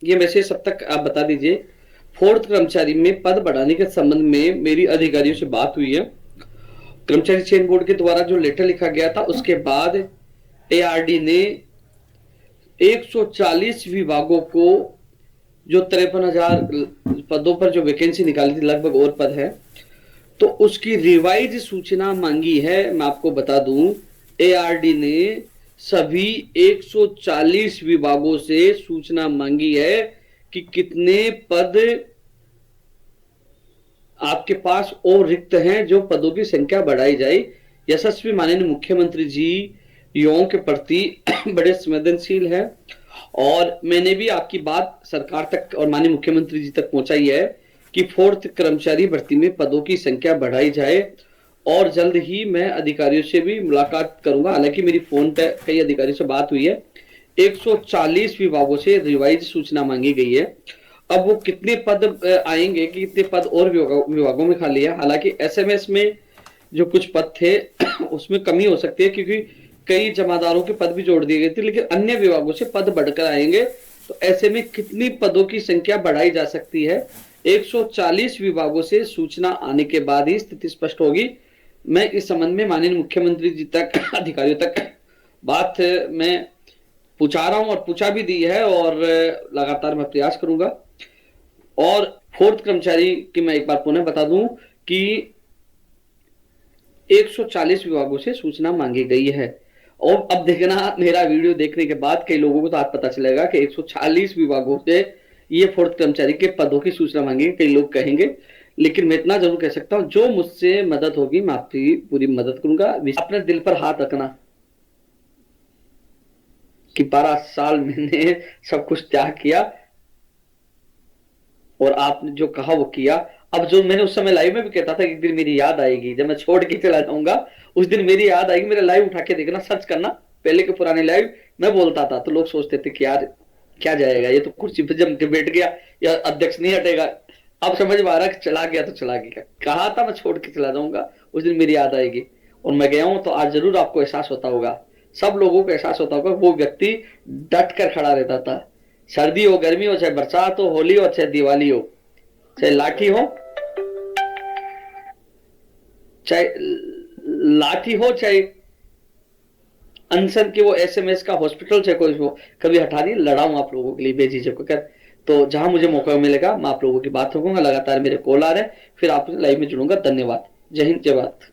ये मैसेज सब तक आप बता दीजिए। फोर्थ कर्मचारी में पद बढ़ाने के संबंध में मेरी अधिकारियों से बात हुई है। कर्मचारी चयन बोर्ड के द्वारा जो लेटर लिखा गया था उसके बाद एआरडी ने 140 विभागों को जो 53,000 पदों पर जो वैकेंसी निकाली थी, लगभग और पद है, तो उसकी रिवाइज सूचना मांगी है। मैं आपको बता दूं, एआरडी ने सभी 140 विभागों से सूचना मांगी है कि कितने पद आपके पास और रिक्त हैं, जो पदों की संख्या बढ़ाई जाए। यशस्वी माननीय मुख्यमंत्री जी युवाओं के प्रति बड़े संवेदनशील है और मैंने भी आपकी बात सरकार तक और माननीय मुख्यमंत्री जी तक पहुंचाई है कि फोर्थ कर्मचारी भर्ती में पदों की संख्या बढ़ाई जाए और जल्द ही मैं अधिकारियों से भी मुलाकात करूंगा। हालांकि मेरी फोन पे कई अधिकारियों से बात हुई है। 140 विभागों से रिवाइज सूचना मांगी गई है। अब वो कितने पद आएंगे कि कितने पद और विभागों में खाली है। हालांकि एसएमएस में जो कुछ पद थे उसमें कमी हो सकती है, क्योंकि कई जमादारों के पद भी जोड़ दिए गए थे, लेकिन अन्य विभागों से पद बढ़कर आएंगे। तो ऐसे में कितनी पदों की संख्या बढ़ाई जा सकती है, 140 विभागों से सूचना आने के बाद ही स्थिति स्पष्ट होगी। मैं इस संबंध में माननीय मुख्यमंत्री जी तक अधिकारियों तक बात मैं पूछा रहा हूं और पूछा भी दी है और लगातार मैं प्रयास करूंगा। और फोर्थ कर्मचारी की मैं एक बार पुनः बता दूं कि 140 विभागों से सूचना मांगी गई है। और अब देखना, मेरा वीडियो देखने के बाद कई लोगों को तो आज पता चलेगा कि 140 विभागों से ये फोर्थ कर्मचारी के पदों की सूचना मांगी। कई लोग कहेंगे, लेकिन मैं इतना जरूर कह सकता हूं, जो मुझसे मदद होगी मैं आपकी पूरी मदद करूंगा। अपने दिल पर हाथ रखना कि 12 साल मैंने सब कुछ त्याग किया और आपने जो कहा वो किया। अब जो मैंने उस समय लाइव में भी कहता था कि एक दिन मेरी याद आएगी, जब मैं छोड़ के चला जाऊंगा उस दिन मेरी याद आएगी। मेरा लाइव उठा के देखना, सर्च करना, पहले के पुराने लाइव मैं बोलता था, तो लोग सोचते थे कि यार क्या जाएगा, ये तो कुर्सी पर जम के बैठ गया या अध्यक्ष नहीं हटेगा। अब समझ में आ रहा कि चला गया तो चला गया, कहा था मैं छोड़ के चला जाऊंगा, उस दिन मेरी याद आएगी और मैं गया हूं। तो आज जरूर आपको एहसास होता होगा, सब लोगों को एहसास होता होगा, वो व्यक्ति डट कर खड़ा रहता था। सर्दी हो, गर्मी हो, चाहे बरसात हो, होली हो, चाहे दिवाली हो, चाहे लाठी हो, चाहे लाठी हो, चाहे अनशन के वो एसएमएस का हॉस्पिटल से कोई हो, कभी हटा दी, लड़ा हूं आप लोगों के लिए बेझिझक होकर। तो जहां मुझे मौका मिलेगा मैं आप लोगों की बात रखूंगा। लगातार मेरे कॉल आ रहे हैं, फिर आप लाइव में जुड़ूंगा। धन्यवाद। जय हिंद, जय भारत।